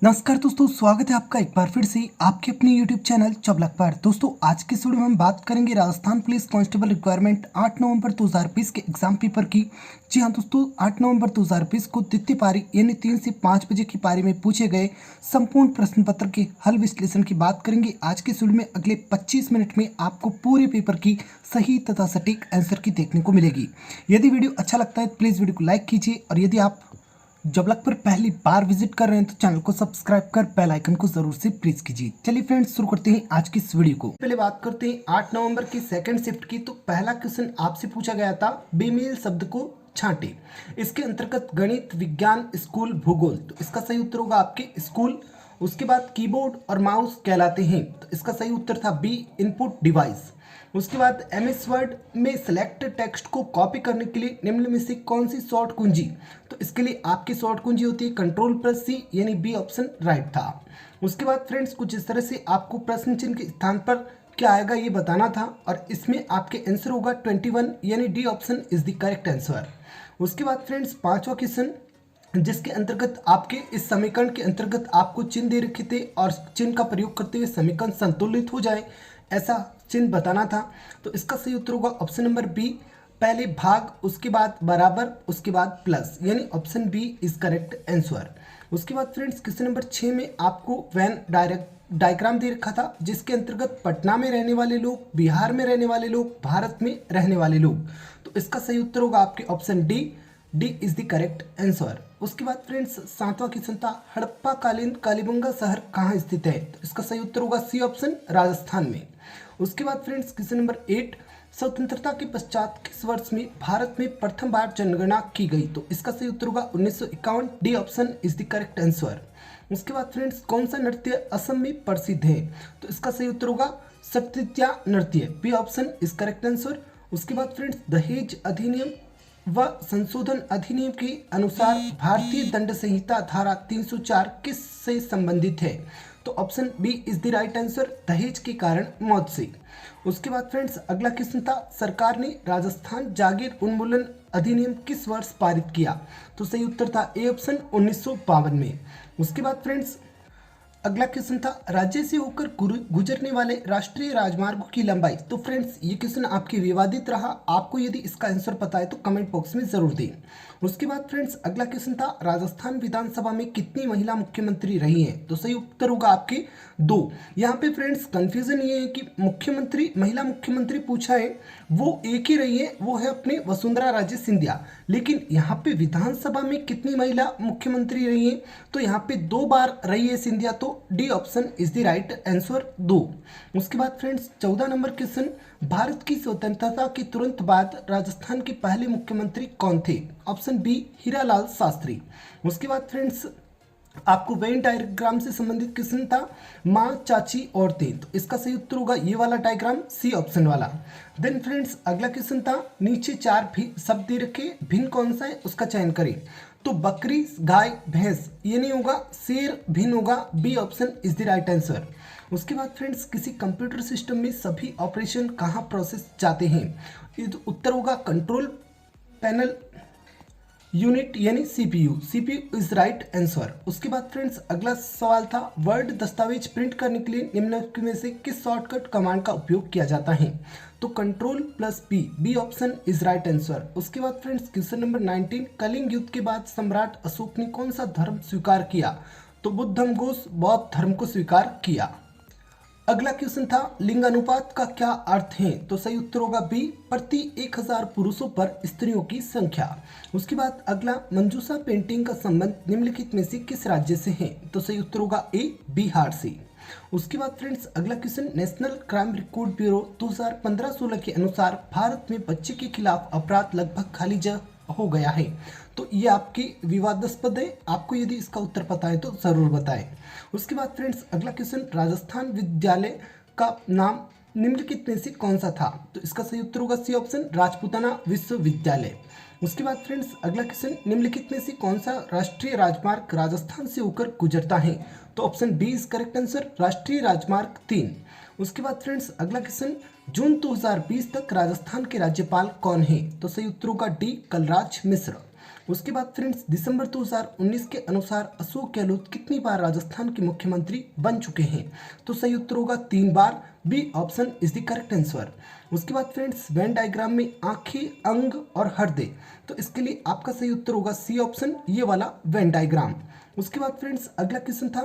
नमस्कार दोस्तों, स्वागत है आपका एक बार फिर से आपके अपने YouTube चैनल चबलक पर। दोस्तों आज के वीडियो में हम बात करेंगे राजस्थान पुलिस कांस्टेबल रिक्वायरमेंट 8 नवंबर 2020 के एग्जाम पेपर की। जी हाँ दोस्तों, 8 नवंबर 2020 को द्वितीय पारी यानी 3 से 5 बजे की पारी में पूछे गए संपूर्ण प्रश्न पत्र के हल विश्लेषण की बात करेंगे। आज के वीडियो में अगले 25 मिनट में आपको पूरे पेपर की सही तथा सटीक आंसर की देखने को मिलेगी। यदि वीडियो अच्छा लगता है तो प्लीज़ वीडियो को लाइक कीजिए, और यदि आप जबलक पर पहली बार विजिट कर रहे हैं तो चैनल को सब्सक्राइब कर बेल आइकन को जरूर से प्रेस कीजिए। चलिए फ्रेंड्स, शुरू करते हैं आज की इस वीडियो को। पहले बात करते हैं 8 नवंबर की सेकंड शिफ्ट की। तो पहला क्वेश्चन आपसे पूछा गया था, बेमेल शब्द को छांटे। इसके अंतर्गत गणित, विज्ञान, स्कूल, भूगोल। तो इसका सही उत्तर होगा आपके स्कूल। उसके बाद कीबोर्ड और माउस कहलाते हैं। तो इसका सही उत्तर था बी, इनपुट डिवाइस। उसके बाद MS वर्ड में सिलेक्ट टेक्स्ट को कॉपी करने के लिए निम्न में से कौन सी शॉर्ट कुंजी। तो इसके लिए आपकी शॉर्ट कुंजी होती है Ctrl+C, यानी बी ऑप्शन राइट था। उसके बाद फ्रेंड्स कुछ इस तरह से आपको प्रश्न चिन्ह के स्थान पर क्या आएगा ये बताना था, और इसमें आपके आंसर होगा 21, यानी D option is the correct answer. उसके बाद फ्रेंड्स पांचवा क्वेश्चन, जिसके अंतर्गत आपके इस समीकरण के अंतर्गत आपको चिन्ह दे रखे थे और चिन्ह का प्रयोग करते हुए समीकरण संतुलित हो जाए ऐसा चिन्ह बताना था। तो इसका सही उत्तर होगा ऑप्शन नंबर बी, पहले भाग, उसके बाद बराबर, उसके बाद प्लस, यानी option B is correct answer. उसके बाद फ्रेंड्स क्वेश्चन नंबर 6 में आपको वैन डायग्राम दे रखा था, जिसके अंतर्गत पटना में रहने वाले लोग, बिहार में रहने वाले लोग, भारत में रहने वाले लोग। तो इसका सही उत्तर होगा आपके option D is the correct answer. उसके बाद फ्रेंड्स 7वां क्वेश्चन था, हड़प्पा कालीन कालीबंगा शहर कहाँ स्थित है। तो इसका सही उत्तर होगा सी ऑप्शन, राजस्थान में। उसके बाद फ्रेंड्स क्वेश्चन नंबर 8, स्वतंत्रता के पश्चात किस वर्ष में भारत में प्रथम बार जनगणना की गई। तो इसका सही उत्तर होगा 1951, D option is the correct answer. उसके बाद फ्रेंड्स कौन सा नृत्य असम में प्रसिद्ध है। तो इसका सही उत्तर होगा सत्रिया नृत्य, B option is correct answer. उसके बाद फ्रेंड्स दहेज अधिनियम व संशोधन अधिनियम के अनुसार भारतीय दंड संहिता धारा 304 किस से संबंधित है। तो option B is the right answer, दहेज के कारण मौत से। उसके बाद फ्रेंड्स अगला क्वेश्चन था, सरकार ने राजस्थान जागीर उन्मूलन अधिनियम किस वर्ष पारित किया। तो सही उत्तर था ए ऑप्शन, 1952 में। उसके बाद फ्रेंड्स अगला क्वेश्चन था, राज्य से होकर गुजरने वाले राष्ट्रीय राजमार्गों की लंबाई। तो फ्रेंड्स ये क्वेश्चन आपके विवादित रहा, आपको यदि इसका आंसर पता है तो कमेंट बॉक्स में जरूर दें। उसके बाद फ्रेंड्स अगला क्वेश्चन था, राजस्थान विधानसभा में कितनी महिला मुख्यमंत्री रही हैं। तो सही उत्तर होगा आपके 2। यहाँ पे फ्रेंड्स कंफ्यूजन ये है कि मुख्यमंत्री, महिला मुख्यमंत्री पूछा है, वो एक ही रही है, वो है अपने वसुंधरा राजे सिंधिया। लेकिन यहाँ पे विधानसभा में कितनी महिला मुख्यमंत्री रही है, तो यहाँ पे 2 बार रही है सिंधिया, तो D option is the right answer, 2। उसके बाद फ्रेंड्स 14 नंबर क्वेश्चन, भारत की स्वतंत्रता के तुरंत बाद राजस्थान के पहले मुख्यमंत्री कौन थे। Option B Hiralal Shastri. उसके बाद फ्रेंड्स आपको वेन डायग्राम से संबंधित क्वेश्चन था, माँ, चाची, औरतें। तो इसका सही उत्तर होगा ये वाला डायग्राम, सी ऑप्शन वाला। देन फ्रेंड्स अगला क्वेश्चन था, नीचे 4 भी शब्द दे रखे, भिन्न कौन सा है उसका चयन करें। तो बकरी, गाय, भैंस ये नहीं होगा, शेर भिन्न होगा, B option is the right answer. उसके बाद फ्रेंड्स किसी कंप्यूटर सिस्टम में सभी ऑपरेशन कहाँ प्रोसेस जाते हैं। उत्तर होगा कंट्रोल पैनल यूनिट, यानी CPU इज राइट आंसर। उसके बाद फ्रेंड्स अगला सवाल था, वर्ड दस्तावेज प्रिंट करने के लिए निम्नलिखित में से किस शॉर्टकट कमांड का उपयोग किया जाता है। तो Ctrl+P, B option is right answer. उसके बाद फ्रेंड्स क्वेश्चन नंबर 19, कलिंग युद्ध के बाद सम्राट अशोक ने कौन सा धर्म स्वीकार किया। तो बुद्ध धर्म घोष बौद्ध धर्म को स्वीकार किया। अगला क्वेश्चन था, लिंग अनुपात का क्या अर्थ है। तो सही उत्तर होगा बी, प्रति 1000 पुरुषों पर स्त्रियों की संख्या। उसके बाद अगला, मंजूषा पेंटिंग का संबंध निम्नलिखित में से किस राज्य से है। तो सही उत्तर होगा ए, बिहार से। उसके बाद फ्रेंड्स अगला question, national crime record bureau 2015-16 के अनुसार भारत में बच्चे के खिलाफ अपराध लगभग खाली हो गया है। तो ये आपके विवादास्पद है, आपको यदि इसका उत्तर पता है तो जरूर बताएं। उसके बाद फ्रेंड्स अगला क्वेश्चन, राजस्थान विद्यालय का नाम निम्नलिखित में से कौन सा था। तो इसका सही उत्तर होगा सी ऑप्शन, राजपूताना विश्वविद्यालय। उसके बाद फ्रेंड्स अगला क्वेश्चन, निम्नलिखित में से कौन सा राष्ट्रीय राजमार्ग राजस्थान से होकर गुजरता है। तो option B is correct answer, राष्ट्रीय राजमार्ग 3। उसके बाद फ्रेंड्स अगला क्वेश्चन, जून 2020 तक राजस्थान के राज्यपाल कौन है। तो सही उत्तर होगा डी, कलराज मिश्र। उसके बाद फ्रेंड्स दिसंबर 2019 के अनुसार अशोक गहलोत कितनी बार राजस्थान के मुख्यमंत्री बन चुके हैं? तो सही उत्तर होगा 3 बार। B option is the correct answer. उसके बाद फ्रेंड्स वेन डायग्राम में आंखें, अंग और हृदय, तो इसके लिए आपका सही उत्तर होगा सी ऑप्शन, ये वाला वेन डायग्राम। उसके बाद फ्रेंड्स अगला क्वेश्चन था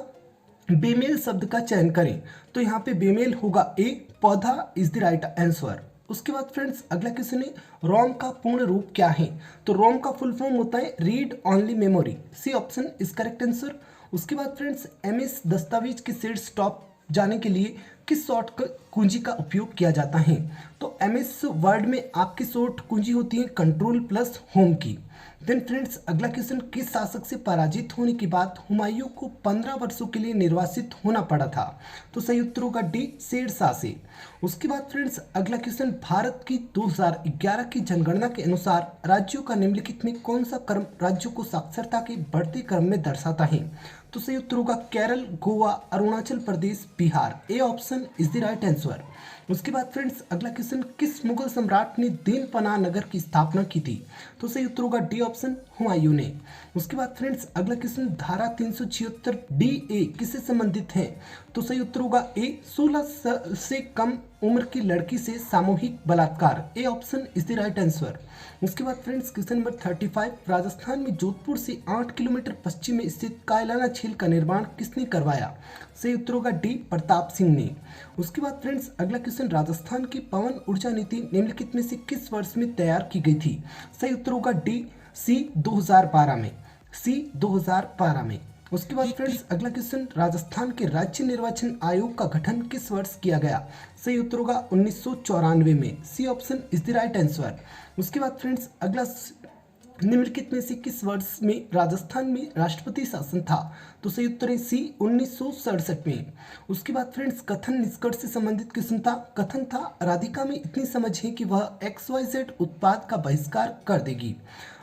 बेमेल शब्द का चयन करें, तो यहाँ पे बेमेल होगा ए, पौधा इज द राइट आंसर। उसके बाद फ्रेंड्स अगला क्वेश्चन है रोम का पूर्ण रूप क्या है? तो रोम का फुल फॉर्म होता है read only memory, C option is correct answer. उसके बाद फ्रेंड्स एमएस दस्तावेज के सेट्स टॉप जाने के लिए किस शॉर्ट कुंजी का उपयोग किया जाता है? तो एमएस वर्ड में आपकी शॉर्ट कुंजी होती है कंट्रोल प्लस होम की। देन फ्रेंड्स अगला क्वेश्चन किस शासक से पराजित होने के बाद हुमायूं को 15 वर्षों के लिए निर्वासित होना पड़ा था? तो सही उत्तर होगा डी, शेर शाह से। उसके बाद फ्रेंड्स अगला क्वेश्चन भारत की 2011 की जनगणना के अनुसार राज्यों का निम्नलिखित में कौन सा क्रम राज्यों को साक्षरता के बढ़ते क्रम में दर्शाता है? तो सही उत्तर होगा Kerala, Goa, Arunachal Pradesh, Bihar, A option is the right answer. उसके बाद फ्रेंड्स अगला क्वेश्चन किस मुगल सम्राट ने दीन पनाह नगर की स्थापना की थी? तो सही उत्तर होगा डी ऑप्शन, हुमायूं ने। उसके बाद फ्रेंड्स अगला क्वेश्चन धारा 376 डी ए किससे संबंधित है? तो सही उत्तर होगा ए, 16 से कम उम्र की लड़की से सामूहिक बलात्कार, ए option is the right answer. उसके बाद फ्रेंड्स क्वेश्चन नंबर 35 राजस्थान में जोधपुर से 8 किलोमीटर पश्चिम में स्थित कायलाना झील का निर्माण किसने करवाया? सही उत्तर होगा डी, प्रताप सिंह ने। उसके बाद फ्रेंड्स अगला क्वेश्चन राजस्थान की पवन ऊर्जा नीति निम्नलिखित में से किस वर्ष में तैयार की गई थी? सही उत्तर होगा डी, सी 2012 में, सी 2012 में। उसके बाद फ्रेंड्स अगला क्वेश्चन राजस्थान के राज्य निर्वाचन आयोग का गठन किस वर्ष किया गया? सही उत्तर होगा 1994 में, C option is the right answer. उसके बाद फ्रेंड्स अगला निम्नलिखित में से किस वर्ष में राजस्थान में राष्ट्रपति शासन था? तो सही उत्तर है सी, 1967 में। उसके बाद फ्रेंड्स कथन निष्कर्ष से संबंधित क्वेश्चन था। कथन था राधिका में इतनी समझ है कि वह XYZ उत्पाद का बहिष्कार कर देगी।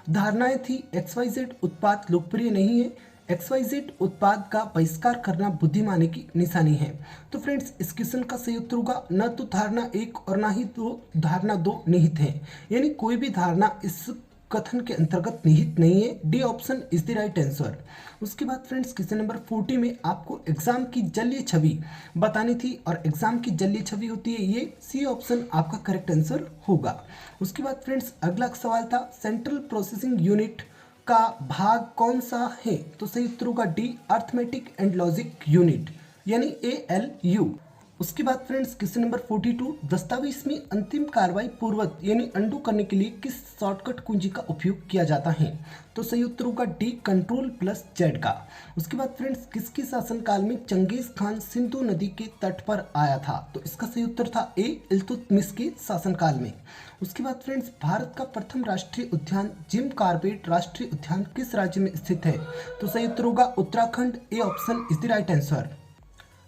धारणाएं थी XYZ उत्पाद लोकप्रिय नहीं है, XYZ उत्पाद का बहिष्कार करना बुद्धिमानी की निशानी है। तो फ्रेंड्स इस क्वेश्चन का सही उत्तर होगा न तो धारणा 1 और ना ही धारणा 2 निहित है, यानी कोई भी धारणा इस कथन के अंतर्गत निहित नहीं है, D option is the right answer. उसके बाद फ्रेंड्स क्वेश्चन नंबर 40 में आपको एग्जाम की जलीय छवि बतानी थी और एग्जाम की जलीय छवि होती है ये, सी ऑप्शन आपका करेक्ट आंसर होगा। उसके बाद फ्रेंड्स अगला सवाल था सेंट्रल प्रोसेसिंग यूनिट का भाग कौन सा है? तो सही उत्तर होगा D, arithmetic and logic unit, यानी ALU। उसके बाद फ्रेंड्स क्वेश्चन नंबर 42 दस्तावेज में अंतिम कार्रवाई पूर्वक यानी अंडू करने के लिए किस शॉर्टकट कुंजी का उपयोग किया जाता है? तो सही उत्तर होगा डी, कंट्रोल प्लस जेड का। उसके बाद फ्रेंड्स किसके शासनकाल में चंगेज खान सिंधु नदी के तट पर आया था? तो इसका सही उत्तर था ए, इल्तुतमिश के शासनकाल में। उसके बाद फ्रेंड्स भारत का प्रथम राष्ट्रीय उद्यान जिम कॉर्बेट राष्ट्रीय उद्यान किस राज्य में स्थित है? तो सही उत्तर होगा Uttarakhand, A option is the right answer.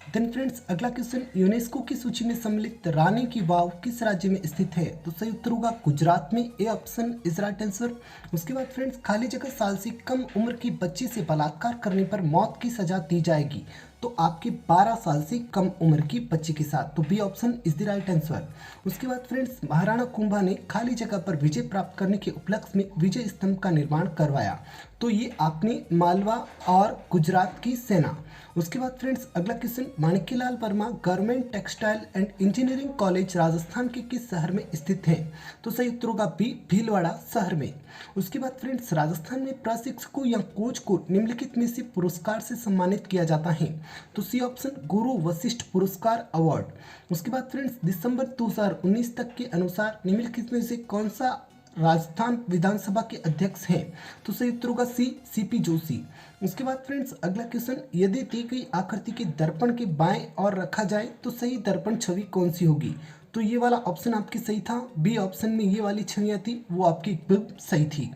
Then friends अगला क्वेश्चन यूनेस्को की सूची में सम्मिलित रानी की वाव किस राज्य में स्थित है? तो सही उत्तर होगा गुजरात में, ए ऑप्शन इज राइट आंसर। उसके बाद फ्रेंड्स खाली जगह साल से कम उम्र की बच्ची से बलात्कार करने पर मौत की सजा दी जाएगी, तो आपके 12 साल से कम उम्र की बच्ची के साथ, तो B option is the right answer. उसके बाद फ्रेंड्स महाराणा कुंभा ने खाली जगह पर विजय प्राप्त करने के उपलक्ष्य में विजय स्तंभ का निर्माण करवाया, तो ये आपने मालवा और गुजरात की सेना। उसके बाद फ्रेंड्स अगला question Manikyalal Verma government textile and engineering college Rajasthan के किस शहर में स्थित है? तो सही उत्तर होगा बी, भीलवाड़ा शहर में। उसके बाद फ्रेंड्स राजस्थान में प्रशिक्षकों या कोच को निम्नलिखित में से पुरस्कार से सम्मानित किया जाता है? तो सी ऑप्शन गुरु वशिष्ठ पुरस्कार अवार्ड। उसके बाद फ्रेंड्स दिसंबर 2019 तक के अनुसार निम्नलिखित में से कौन सा राजस्थान विधानसभा के अध्यक्ष हैं? तो सही उत्तर होगा सी, CP जोशी। उसके बाद फ्रेंड्स अगला क्वेश्चन यदि दी गई आकृति के दर्पण के बाएं और रखा जाए तो सही दर्पण छवि कौन सी होगी? तो ये वाला ऑप्शन आपकी सही था, बी ऑप्शन में ये वाली छवियां थी वो आपकी एकदम सही थी।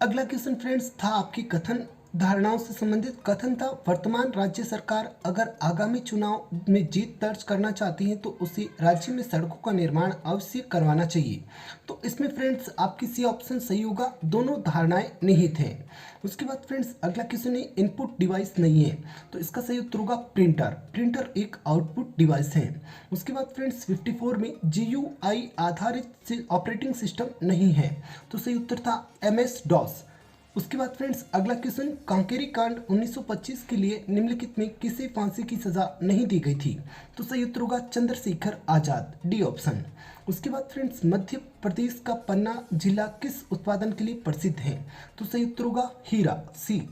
अगला क्वेश्चन फ्रेंड्स था आपकी कथन धारणाओं से संबंधित। कथन था वर्तमान राज्य सरकार अगर आगामी चुनाव में जीत दर्ज करना चाहती है तो उसे राज्य में सड़कों का निर्माण अवश्य करवाना चाहिए, तो इसमें फ्रेंड्स आपकी सी ऑप्शन सही होगा, दोनों धारणाएं निहित हैं। उसके बाद फ्रेंड्स अगला क्वेश्चन है इनपुट डिवाइस नहीं है, तो इसका सही उत्तर होगा प्रिंटर। प्रिंटर एक आउटपुट डिवाइस है। उसके बाद फ्रेंड्स 54 में GUI आधारित ऑपरेटिंग सिस्टम नहीं है, तो सही उत्तर था MS DOS। उसके बाद फ्रेंड्स अगला क्वेश्चन, कांकेरी कांड 1925 के लिए निम्नलिखित में किसे फांसी की सजा नहीं दी गई थी? तो सही उत्तर होगा चंद्रशेखर आजाद, डी ऑप्शन। उसके बाद फ्रेंड्स मध्य प्रदेश का पन्ना जिला किस उत्पादन के लिए प्रसिद्ध है? तो सही उत्तर होगा हीरा, सी।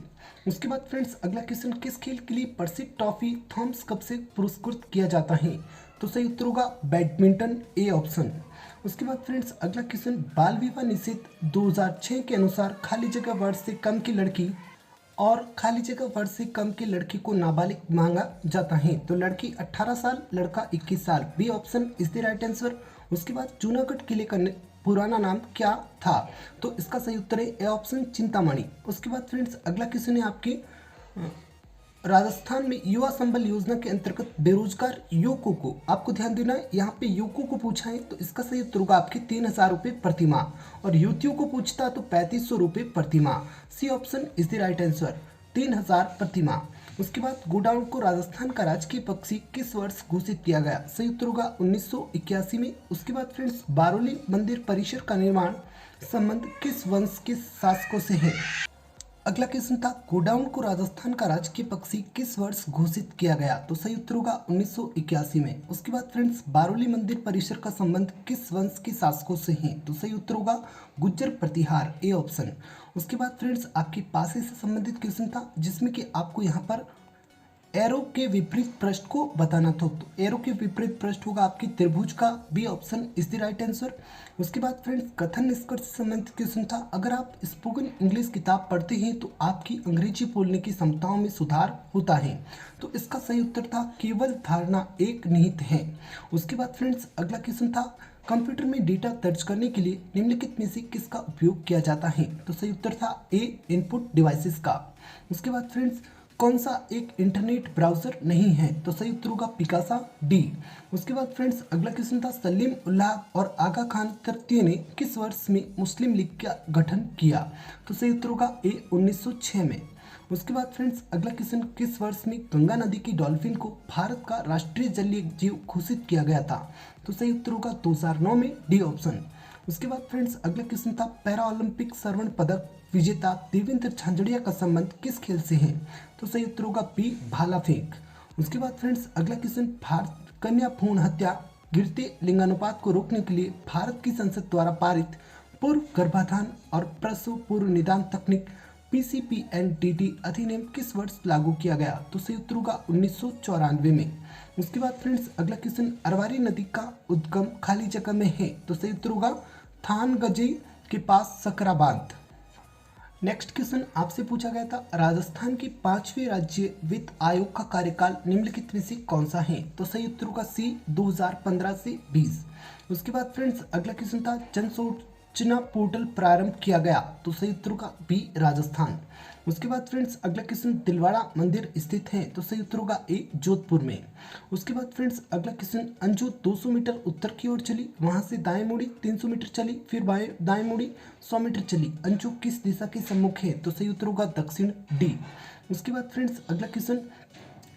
उसके बाद फ्रेंड्स अगला क्वेश्चन, किस खेल के लिए प्रसिद्ध ट्रॉफी थॉमस कप से पुरस्कृत किया जाता है? तो सही उत्तर होगा बैडमिंटन, ए ऑप्शन। उसके बाद फ्रेंड्स अगला क्वेश्चन, बाल विवाह निषेध 2006 के अनुसार खाली जगह वर्ष से कम की लड़की और खाली जगह वर्ष से कम के लड़की को नाबालिग मांगा जाता है। तो लड़की 18 साल, लड़का 21 साल, B option is the right answer. उसके बाद जूनागढ़ किले का पुराना नाम क्या था? तो इसका सही उत्तर है ए ऑप्शन चिंतामणि। उसके बाद फ्रेंड्स अगला क्वेश्चन है आपके, राजस्थान में युवा संबल योजना के अंतर्गत बेरोजगार युवकों को, आपको ध्यान देना है यहाँ पे युवकों को पूछा है तो इसका सही उत्तर होगा आपके 3000 रुपये प्रति माह, और युवतियों को पूछता तो 3500 रुपये प्रति माह, C option is the right answer, 3000 प्रति माह। उसके बाद गोडाउन को राजस्थान का राजकीय पक्षी किस वर्ष घोषित किया गया? सही उत्तर होगा 1981 में। उसके बाद फ्रेंड्स बारोली मंदिर परिसर का निर्माण संबंध किस वंश के शासकों से है? अगला क्वेश्चन था, गोडाउन को राजस्थान का राजकीय पक्षी किस वर्ष घोषित किया गया? तो सही उत्तर होगा 1981 में। उसके बाद फ्रेंड्स बारोली मंदिर परिसर का संबंध किस वंश के शासकों से है? तो सही उत्तर होगा गुज्जर प्रतिहार, ए ऑप्शन। उसके बाद फ्रेंड्स आपके पासे से संबंधित क्वेश्चन था जिसमें कि आपको यहाँ पर एरो के विपरीत पृष्ठ को बताना था। तो एरो के विपरीत पृष्ठ होगा आपकी त्रिभुज का, B option is the right answer. उसके बाद फ्रेंड्स कथन निष्कर्ष से संबंधित क्वेश्चन था, अगर आप स्पोकन इंग्लिश किताब पढ़ते हैं तो आपकी अंग्रेजी बोलने की क्षमताओं में सुधार होता है। तो इसका सही उत्तर था केवल धारणा एक निहित है। उसके बाद फ्रेंड्स अगला क्वेश्चन था, कंप्यूटर में डेटा दर्ज करने के लिए निम्नलिखित में से किसका उपयोग किया जाता है? तो सही उत्तर था ए इनपुट डिवाइसेस का। उसके बाद फ्रेंड्स कौन सा एक इंटरनेट ब्राउजर नहीं है? तो सही उत्तर होगा पिकासा, डी। उसके बाद फ्रेंड्स अगला क्वेश्चन था, सलीम उल्लाह और आगा खान तृतीय ने किस वर्ष में मुस्लिम लीग का गठन किया? तो सही उत्तर होगा ए 1906 में। उसके बाद फ्रेंड्स अगला क्वेश्चन, किस वर्ष में गंगा नदी की डॉल्फिन को भारत का राष्ट्रीय जलीय जीव घोषित किया गया था? तो सही उत्तर होगा 2009 में, डी ऑप्शन। उसके बाद फ्रेंड्स अगला क्वेश्चन था, पैरा ओलंपिक स्वर्ण पदक विजेता देवेंद्र झांझड़िया का संबंध किस खेल से है? तो सही उत्तर होगा बी भाला फेंक। उसके बाद फ्रेंड्स अगला क्वेश्चन, भारत कन्या भ्रूण हत्या गिरते लिंगानुपात को रोकने के लिए भारत की संसद द्वारा पारित पूर्व गर्भाधान और प्रसव पूर्व निदान तकनीक PCPNDT अधिनियम किस वर्ष लागू किया गया? तो सही उत्तर होगा 1994 में। उसके बाद फ्रेंड्स अगला क्वेश्चन, अरवारी नदी का उद्गम खाली जगह में है? तो सही उत्तर होगा थानगजी के पास सकरा बांध। नेक्स्ट क्वेश्चन आपसे पूछा गया था, राजस्थान के 5वें राज्य वित्त आयोग का कार्यकाल निम्नलिखित में से कौन सा है? तो सही उत्तर होगा सी 2015 से 20। उसके बाद फ्रेंड्स अगला क्वेश्चन था, जन सूचना पोर्टल प्रारंभ किया गया? तो सही उत्तर होगा बी राजस्थान। उसके बाद फ्रेंड्स अगला क्वेश्चन, दिलवाड़ा मंदिर स्थित है? तो सही उत्तर होगा ए जोधपुर में। उसके बाद फ्रेंड्स अगला क्वेश्चन, अंजू 200 मीटर उत्तर की ओर चली, वहां से दाएं मुड़ी 300 मीटर चली, फिर दाएं मुड़ी 100 मीटर चली, अंजू किस दिशा के सम्मुख है? तो सही उत्तर होगा दक्षिण, डी। उसके बाद फ्रेंड्स अगला क्वेश्चन,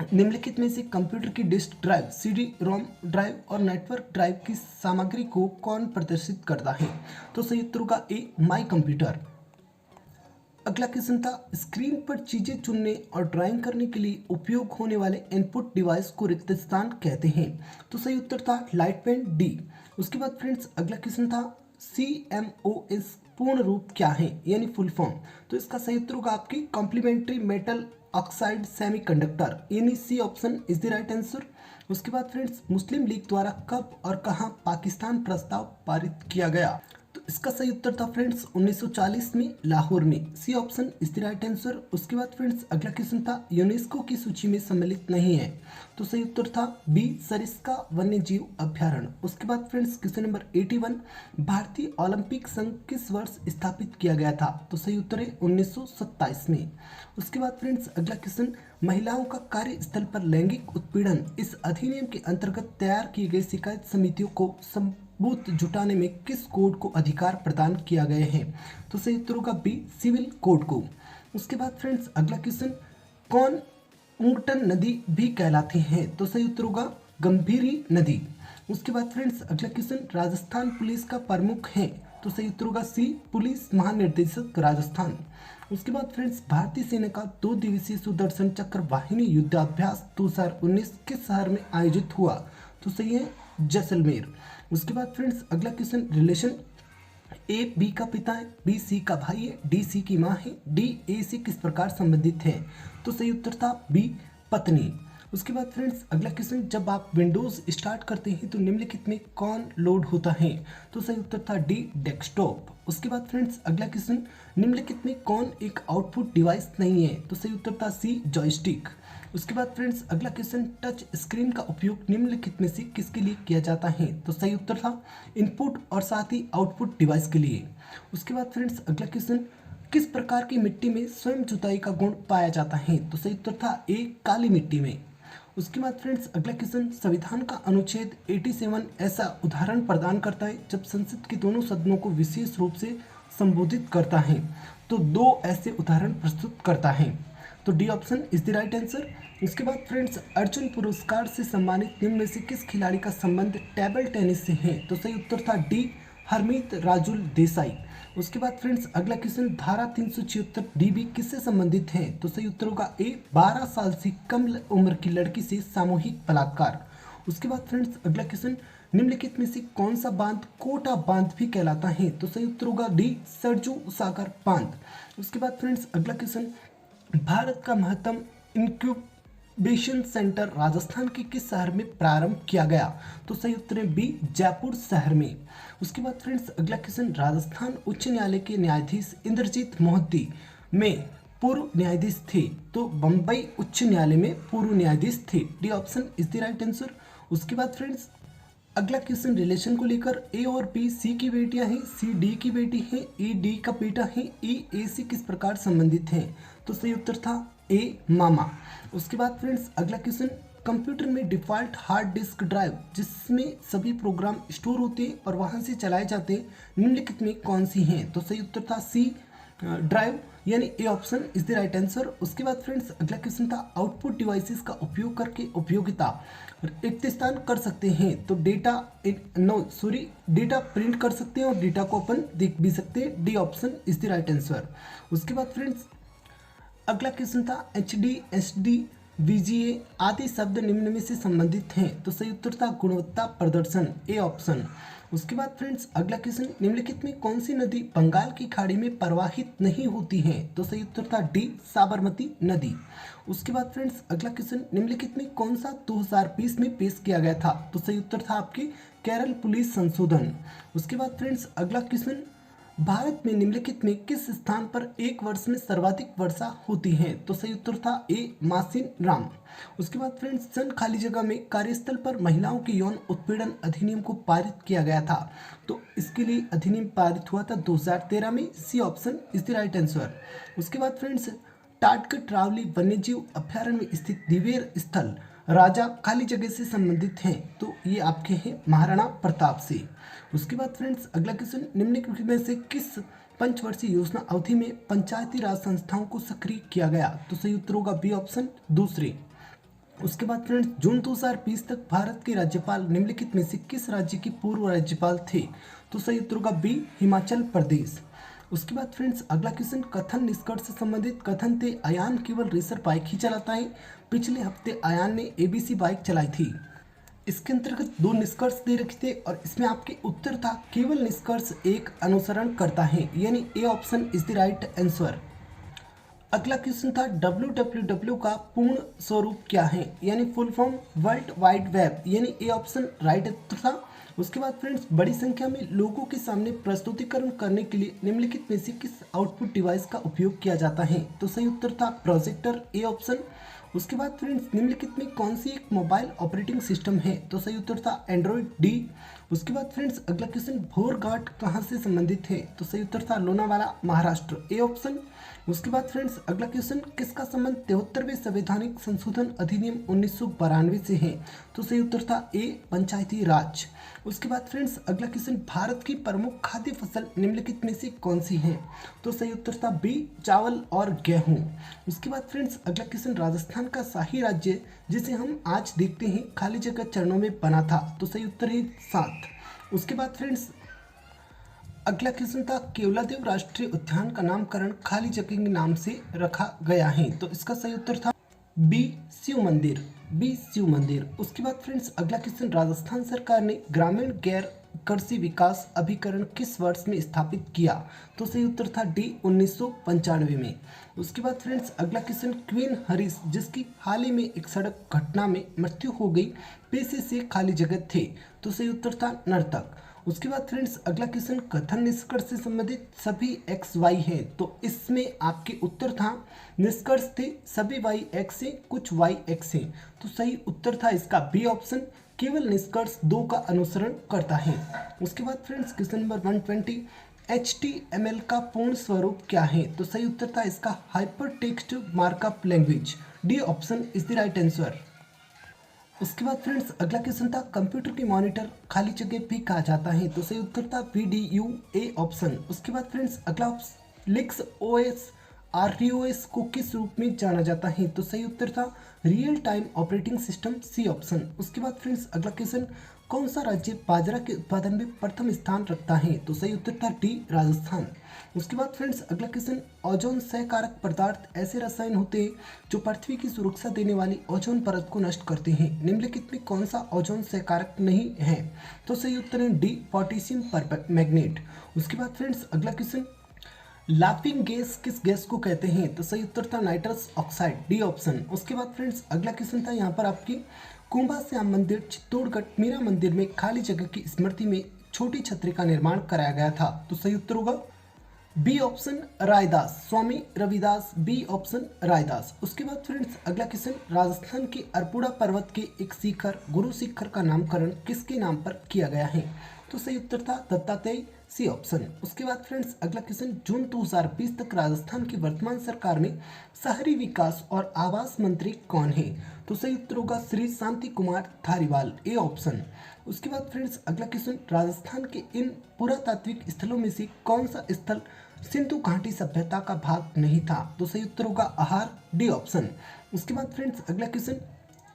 निम्नलिखित में से कंप्यूटर की डिस्क ड्राइव, CD-ROM ड्राइव और नेटवर्क ड्राइव की सामग्री को कौन प्रदर्शित करता है? तो सही उत्तर होगा ए माई कंप्यूटर। अगला क्वेश्चन था, स्क्रीन पर चीजें चुनने और ड्राइंग करने के लिए उपयोग होने वाले इनपुट डिवाइस को रिक्त स्थान कहते हैं? तो सही उत्तर था लाइट पेन, डी। उसके बाद फ्रेंड्स अगला क्वेश्चन था, CMOS पूर्ण रूप क्या है यानी फुल फॉर्म? तो इसका सही उत्तर होगा आपकी कॉम्प्लीमेंट्री मेटल ऑक्साइड सेमीकंडक्टर, यानी C option is the right answer. उसके बाद फ्रेंड्स मुस्लिम लीग द्वारा कब और कहां पाकिस्तान प्रस्ताव पारित किया गया? तो इसका सही उत्तर था फ्रेंड्स 1940 में लाहौर में, C option is the right answer. उसके बाद फ्रेंड्स अगला क्वेश्चन था, यूनेस्को की सूची में सम्मिलित नहीं है? तो सही उत्तर था बी सरिस्का वन्य जीव अभ्यारण्य। उसके बाद फ्रेंड्स क्वेश्चन नंबर 81, भारतीय ओलंपिक संघ किस वर्ष स्थापित किया गया था? तो सही उत्तर है 1927 में। उसके बाद फ्रेंड्स अगला क्वेश्चन, महिलाओं का कार्यस्थल पर लैंगिक उत्पीड़न इस अधिनियम के अंतर्गत तैयार की गई शिकायत समितियों को सबूत जुटाने में किस कोड को अधिकार प्रदान किया गए हैं? तो सही उत्तर होगा बी सिविल कोड को। उसके बाद फ्रेंड्स अगला क्वेश्चन, कौन ऊंगटन नदी भी कहलाती है? तो सही उत्तर होगा गंभीरी नदी। उसके बाद फ्रेंड्स अगला क्वेश्चन, राजस्थान पुलिस का प्रमुख है? तो सही उत्तर होगा सी पुलिस महानिर्देशक राजस्थान। उसके बाद फ्रेंड्स भारतीय सेना का 2 दिवसीय सुदर्शन चक्र वाहिनी युद्धाभ्यास 2019 किस शहर में आयोजित हुआ? तो सही है जैसलमेर। उसके बाद फ्रेंड्स अगला क्वेश्चन, रिलेशन ए बी का पिता है, बी सी का भाई है, डी सी की माँ है, डी ए से किस प्रकार संबंधित है? तो सही उत्तर था बी पत्नी। उसके बाद फ्रेंड्स अगला क्वेश्चन, जब आप विंडोज स्टार्ट करते हैं तो निम्नलिखित में कौन लोड होता है? तो सही उत्तर था डी डेस्कटॉप। उसके बाद फ्रेंड्स अगला क्वेश्चन, निम्नलिखित में कौन एक आउटपुट डिवाइस नहीं है? तो सही उत्तर था सी जॉयस्टिक। उसके बाद फ्रेंड्स अगला क्वेश्चन, टच स्क्रीन का उपयोग निम्नलिखित में से किसके लिए किया जाता है? तो सही उत्तर था इनपुट और साथ ही आउटपुट डिवाइस के लिए। उसके बाद फ्रेंड्स अगला क्वेश्चन, किस प्रकार की मिट्टी में स्वयं जुताई का गुण पाया जाता है? तो सही उत्तर था ए काली मिट्टी में। उसके बाद फ्रेंड्स अगला क्वेश्चन, संविधान का अनुच्छेद 87 ऐसा उदाहरण प्रदान करता है जब संसद के दोनों सदनों को विशेष रूप से संबोधित करता है, तो 2 ऐसे उदाहरण प्रस्तुत करता है। तो D option is the right answer. उसके बाद फ्रेंड्स अर्जुन पुरस्कार से सम्मानित निम्न में से किस खिलाड़ी का संबंध टेबल टेनिस से है? तो सही उत्तर था डी हरमीत राजुल देसाई। उसके बाद फ्रेंड्स अगला क्वेश्चन, धारा 376 डीबी किससे संबंधित है? तो सही उत्तर होगा ए 12 साल से कम उम्र की लड़की से सामूहिक बलात्कार। उसके बाद फ्रेंड्स अगला क्वेश्चन, निम्नलिखित में से कौन सा बांध कोटा बांध भी कहलाता है? तो सही उत्तर होगा डी सरजू सागर बांध। उसके बाद फ्रेंड्स अगला क्वेश्चन, भारत का महत्तम इंक्यूबेशन सेंटर राजस्थान के किस शहर में प्रारंभ किया गया? तो सही उत्तर है बी जयपुर शहर में। उसके बाद फ्रेंड्स अगला क्वेश्चन, राजस्थान उच्च न्यायालय के न्यायाधीश इंद्रजीत मोहंती में पूर्व न्यायाधीश थे, तो बम्बई उच्च न्यायालय में पूर्व न्यायाधीश थे। D option is the right answer. उसके बाद फ्रेंड्स अगला क्वेश्चन, रिलेशन को लेकर ए और बी सी की बेटियां हैं, सी डी की बेटी है, ई डी का बेटा है, ई ए से किस प्रकार संबंधित हैं? तो सही उत्तर था ए मामा। उसके बाद फ्रेंड्स अगला क्वेश्चन, कंप्यूटर में डिफ़ॉल्ट हार्ड डिस्क ड्राइव जिसमें सभी प्रोग्राम स्टोर होते हैं और वहां से चलाए जाते हैं, निम्नलिखित में कौन सी हैं? तो सही उत्तर था सी ड्राइव, यानी ए option is the right answer. उसके बाद फ्रेंड्स अगला क्वेश्चन था, आउटपुट डिवाइसेस का उपयोग करके उपयोगिता रिक्त स्थान कर सकते हैं, तो डेटा प्रिंट कर सकते हैं और डेटा को अपन देख भी सकते हैं। D option is the right answer. उसके बाद फ्रेंड्स अगला क्वेश्चन था, H D S D VGA आदि शब्द निम्न में से संबंधित हैं, तो सही उत्तर था गुणवत्ता प्रदर्शन, ए ऑप्शन। उसके बाद फ्रेंड्स अगला क्वेश्चन, निम्नलिखित में कौन सी नदी बंगाल की खाड़ी में प्रवाहित नहीं होती है? तो सही उत्तर था डी साबरमती नदी। उसके बाद फ्रेंड्स अगला क्वेश्चन, निम्नलिखित में कौन सा 2020 में पेश किया गया था? तो सही उत्तर था आपके केरल पुलिस संशोधन। उसके बाद फ्रेंड्स अगला क्वेश्चन, भारत में निम्नलिखित में किस स्थान पर एक वर्ष में सर्वाधिक वर्षा होती है? तो सही उत्तर था ए मासिन राम। उसके बाद फ्रेंड्स, सन खाली जगह में कार्यस्थल पर महिलाओं के यौन उत्पीड़न अधिनियम को पारित किया गया था, तो इसके लिए अधिनियम पारित हुआ था 2013 में, C option is the right answer. उसके बाद फ्रेंड्स, टाटगढ़ ट्रावली वन्यजीव अभ्यारण्य में स्थित दिवेर स्थल राजा खाली जगह से संबंधित हैं, तो ये आपके हैं महाराणा प्रताप से। उसके बाद फ्रेंड्स अगला क्वेश्चन, निम्नलिखित में से किस पंचवर्षीय योजना अवधि में पंचायती राज संस्थाओं को सक्रिय किया गया? तो सही उत्तर होगा बी ऑप्शन दूसरे। उसके बाद फ्रेंड्स, जून 2020 तक भारत के राज्यपाल निम्नलिखित में से किस राज्य के पूर्व राज्यपाल थे? तो सही उत्तर होगा बी हिमाचल प्रदेश। उसके बाद फ्रेंड्स अगला क्वेश्चन, कथन निष्कर्ष से संबंधित कथन थे, अयान केवल रेसर बाइक ही चलाता है। पिछले हफ्ते अयान ने एबीसी बाइक चलाई थी। इसके अंतर्गत 2 निष्कर्ष दे रखे थे और इसमें आपके उत्तर था, केवल निष्कर्ष एक अनुसरण करता है, यानी ए option is the right answer. अगला क्वेश्चन था, www का पूर्ण स्वरूप क्या है, यानी full form world wide web, यानी ए ऑप्शन राइट उत्तर था। उसके बाद फ्रेंड्स, बड़ी संख्या में लोगों के सामने प्रस्तुतिकरण करने के लिए निम्नलिखित में से किस आउटपुट डिवाइस का उपयोग किया जाता है? तो सही उत्तर था प्रोजेक्टर, ए ऑप्शन। उसके बाद फ्रेंड्स, निम्नलिखित में कौन सी एक मोबाइल ऑपरेटिंग सिस्टम है? तो सही उत्तर था एंड्रॉइड, डी। उसके बाद फ्रेंड्स अगला क्वेश्चन, भोर घाट कहाँ से संबंधित है? तो सही उत्तर था लोनावाला, महाराष्ट्र, ए ऑप्शन। उसके बाद फ्रेंड्स अगला क्वेश्चन, किसका संबंध 73वें संवैधानिक संशोधन अधिनियम 1992 से है? तो सही उत्तर था ए पंचायती राज। उसके बाद फ्रेंड्स अगला क्वेश्चन, भारत की प्रमुख खाद्य फसल निम्नलिखित में से कौन सी है? तो सही उत्तर था बी चावल और गेहूं। उसके बाद फ्रेंड्स अगला क्वेश्चन, राजस्थान का शाही राज्य जिसे हम आज देखते हैं खाली जगह चरणों में बना था, तो सही उत्तर है 7। उसके बाद फ्रेंड्स अगला क्वेश्चन था केवलादेव राष्ट्रीय उद्यान का नामकरण खाली जगह के नाम से रखा गया है। तो इसका सही उत्तर था बी शिव मंदिर, बी शिव मंदिर। उसके बाद फ्रेंड्स अगला क्वेश्चन, राजस्थान सरकार ने ग्रामीण गैर कृषि विकास अभिकरण किस वर्ष में स्थापित किया? तो सही उत्तर था डी 1995 में। उसके बाद फ्रेंड्स अगला क्वेश्चन, क्वीन हरीस जिसकी हाल ही में एक सड़क घटना में मृत्यु हो गई, पेशे से खाली जगह थे? तो सही उत्तर था नर्तक। उसके बाद फ्रेंड्स अगला क्वेश्चन, कथन निष्कर्ष से संबंधित सभी एक्स वाई हैं, तो इसमें आपके उत्तर था निष्कर्ष थे सभी वाई एक्स हैं, कुछ वाई एक्स हैं। तो सही उत्तर था इसका बी ऑप्शन, केवल निष्कर्ष दो का अनुसरण करता है। उसके बाद फ्रेंड्स क्वेश्चन नंबर 120, HTML का पूर्ण स्वरूप क्या है? तो सही उत्तर था इसका hyper text markup language, D option is the right answer. उसके बाद फ्रेंड्स अगला क्वेश्चन था कंप्यूटर की मॉनिटर खाली जगह भी कहा जाता है? तो सही उत्तर था VDU, ए ऑप्शन। उसके बाद फ्रेंड्स अगला लिनक्स OS RTOS को किस रूप में जाना जाता है? तो सही उत्तर था real time operating system, C option. उसके बाद फ्रेंड्स अगला क्वेश्चन, कौन सा राज्य बाजरा के उत्पादन में प्रथम स्थान रखता है? तो सही उत्तर था डी राजस्थान। उसके बाद फ्रेंड्स अगला क्वेश्चन, ओजोन सहकारक पदार्थ ऐसे रसायन होते हैं जो पृथ्वी की सुरक्षा देने वाली ओजोन परत को नष्ट करते हैं, निम्नलिखित में कौन सा ओजोन सहकारक नहीं है? तो सही उत्तर है डी पोटेशियम परमैंगनेट। उसके बाद फ्रेंड्स अगला क्वेश्चन, लाफिंग गैस किस गैस को कहते हैं? तो सही उत्तर था नाइट्रस ऑक्साइड, डी ऑप्शन। उसके बाद फ्रेंड्स अगला क्वेश्चन था यहाँ पर आपकी कुंभा श्याम मंदिर चित्तौड़गढ़ मीरा मंदिर में खाली जगह की स्मृति में छोटी छतरी का निर्माण कराया गया था? तो सही उत्तर होगा बी ऑप्शन रायदास, स्वामी रविदास, बी ऑप्शन रायदास। उसके बाद फ्रेंड्स अगला क्वेश्चन, राजस्थान के अरपुड़ा पर्वत के एक शिखर गुरु शिखर का नामकरण किसके नाम पर किया गया है? तो सही उत्तर था दत्तात्रेय, सी ऑप्शन। उसके बाद फ्रेंड्स अगला क्वेश्चन, जून 2020 तक राजस्थान की वर्तमान सरकार में शहरी विकास और आवास मंत्री कौन है? तो सही उत्तर होगा श्री शांति कुमार धारीवाल, ए ऑप्शन। उसके बाद फ्रेंड्स अगला क्वेश्चन, राजस्थान के इन पुरातात्विक स्थलों में से कौन सा स्थल सिंधु घाटी सभ्यता का भाग नहीं था? तो सही उत्तर होगा आहार, डी ऑप्शन। उसके बाद फ्रेंड्स अगला क्वेश्चन,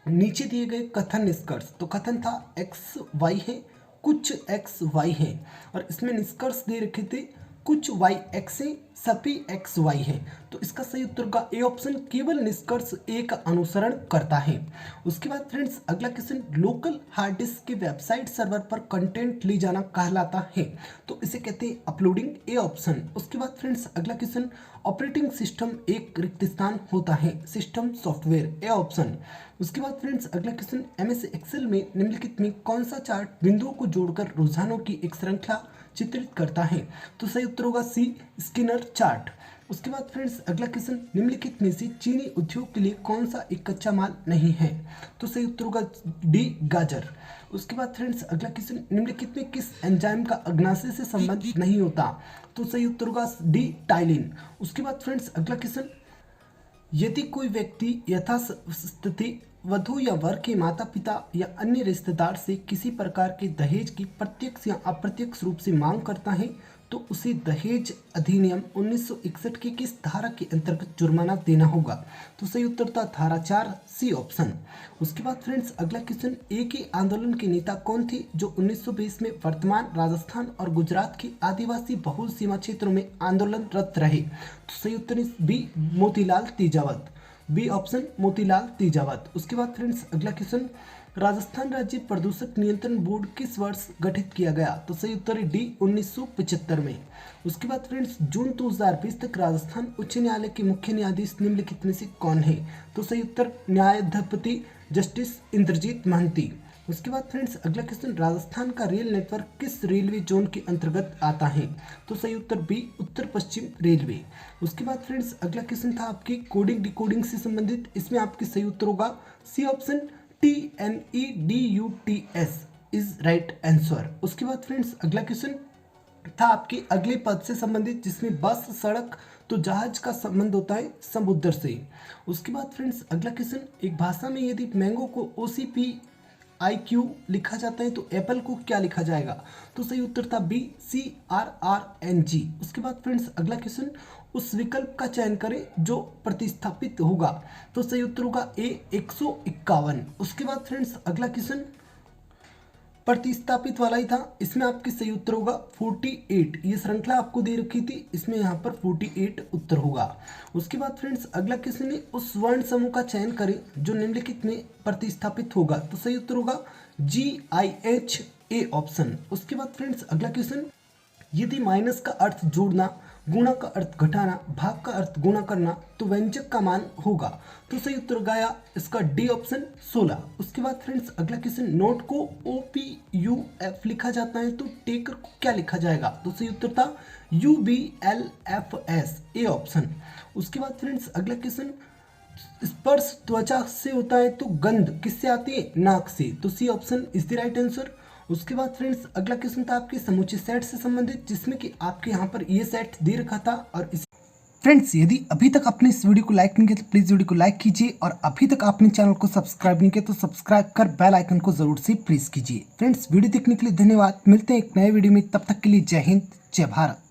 नीचे दिए गए कथन निष्कर्ष, तो कथन था एक्स वाई है, कुछ एक्स वाई है, और इसमें निष्कर्ष दे रखे थे कुछ वाई एक्स है, सभी एक्स वाई है। तो इसका सही उत्तर का ए ऑप्शन, केवल निष्कर्ष ए का अनुसरण करता है। उसके बाद फ्रेंड्स अगला क्वेश्चन, लोकल हार्ड डिस्क के वेबसाइट सर्वर पर कंटेंट ले जाना कहलाता है? तो इसे कहते हैं अपलोडिंग, ए ऑप्शन। उसके बाद फ्रेंड्स अगला क्वेश्चन, ऑपरेटिंग सिस्टम एक रिक्त स्थान होता है, सिस्टम सॉफ्टवेयर, ए ऑप्शन। उसके बाद फ्रेंड्स अगला क्वेश्चन, MS एक्सेल में निम्नलिखित में कौन सा चार्ट बिंदुओं को जोड़कर रुझानों की एक श्रृंखला चित्रित करता है? तो सही उत्तर होगा सी स्किनर चार्ट। उसके बाद फ्रेंड्स अगला क्वेश्चन, निम्नलिखित में से चीनी उद्योग के लिए कौन सा एक कच्चा माल नहीं है? तो सही उत्तर होगा डी गाजर। उसके बाद फ्रेंड्स अगला क्वेश्चन, निम्नलिखित में किस एंजाइम का अग्नाशय से संबंध नहीं होता? तो सही उत्तर होगा डी टाइलिन। उसके बाद फ्रेंड्स अगला क्वेश्चन, यदि कोई व्यक्ति यथास्थिति वधू या वर के माता पिता या अन्य रिश्तेदार से किसी प्रकार के दहेज की प्रत्यक्ष या अप्रत्यक्ष रूप से मांग करता है तो उसे दहेज अधिनियम 1961 की किस धारा के अंतर्गत जुर्माना देना होगा? तो सही उत्तर था धारा 4, सी ऑप्शन। उसके बाद फ्रेंड्स अगला क्वेश्चन, ए के आंदोलन के नेता कौन थे जो 1920 में वर्तमान राजस्थान और गुजरात के आदिवासी बहुल सीमा क्षेत्रों में आंदोलनरत रहे? तो सही उत्तर B Motilal Tejawat, B option Motilal Tejawat. उसके बाद फ्रेंड्स अगला क्वेश्चन, राजस्थान राज्य प्रदूषक नियंत्रण बोर्ड किस वर्ष गठित किया गया? तो सही उत्तर है डी 1975 में। उसके बाद फ्रेंड्स जून 2020 तक राजस्थान उच्च न्यायालय के मुख्य न्यायाधीश निम्नलिखित में से कौन है? तो सही उत्तर न्यायाधिपति जस्टिस इंद्रजीत महंती। उसके बाद फ्रेंड्स अगला क्वेश्चन, राजस्थान का रेल नेटवर्क किस रेलवे जोन के अंतर्गत आता है? तो सही उत्तर बी उत्तर पश्चिम रेलवे। उसके बाद फ्रेंड्स अगला क्वेश्चन था आपकी कोडिंग डिकोडिंग से संबंधित, इसमें आपके सही उत्तर होगा C option TNEDUTS is right answer. उसके बाद फ्रेंड्स अगला क्वेश्चन था आपके अगले पद से संबंधित, जिसमें बस, सड़क, तो जहाज का संबंध होता है समुद्र से। उसके बाद फ्रेंड्स अगला क्वेश्चन, एक भाषा में यदि मैंगो को OCPIQ लिखा जाता है तो एप्पल को क्या लिखा जाएगा? तो सही उत्तर था बी CRRNG। उसके बाद फ्रेंड्स अगला क्वेश्चन, उस विकल्प का चयन करें जो प्रतिस्थापित होगा। तो सही उत्तर होगा A 151। उसके बाद फ्रेंड्स अगला क्वेश्चन, प्रतिस्थापित वाला ही था। इसमें आपके सही उत्तर होगा 48। ये श्रृंखला आपको दे रखी थी, इसमें यहाँ पर 48 उत्तर होगा। उसके बाद फ्रेंड्स अगला क्वेश्चन है, उस वर्ण समूह का चयन करें जो निम्नलिखित में प्रतिस्थापित होगा। तो सही उत्तर होगा GIH, ए ऑप्शन। उसके बाद फ्रेंड्स अगला क्वेश्चन, यदि माइनस का अर्थ जोड़ना, गुणा का अर्थ घटाना, भाग का अर्थ गुणा करना तो व्यंजक का मान होगा। तो सही उत्तर गया इसका डी ऑप्शन 16। उसके बाद फ्रेंड्स अगला क्वेश्चन, नोट को OPUF लिखा जाता है तो टेकर को क्या लिखा जाएगा। तो सही उत्तर था UBLFS, ए ऑप्शन। उसके बाद फ्रेंड्स अगला क्वेश्चन, स्पर्श त्वचा से होता है तो गंध किससे आती है, नाक से। तो C option is the right answer. उसके बाद फ्रेंड्स अगला क्वेश्चन था आपके समूचे सेट से संबंधित, जिसमें कि आपके यहाँ पर ये सेट दे रखा था। और इस फ्रेंड्स यदि अभी तक आपने इस वीडियो को लाइक नहीं किया तो प्लीज़ वीडियो को लाइक कीजिए, और अभी तक आपने चैनल को सब्सक्राइब नहीं किया तो सब्सक्राइब कर बेल आइकन को जरूर से प्रेस कीजिए। फ्रेंड्स वीडियो देखने के लिए धन्यवाद, मिलते हैं एक नए वीडियो में, तब तक के लिए जय हिंद जय भारत।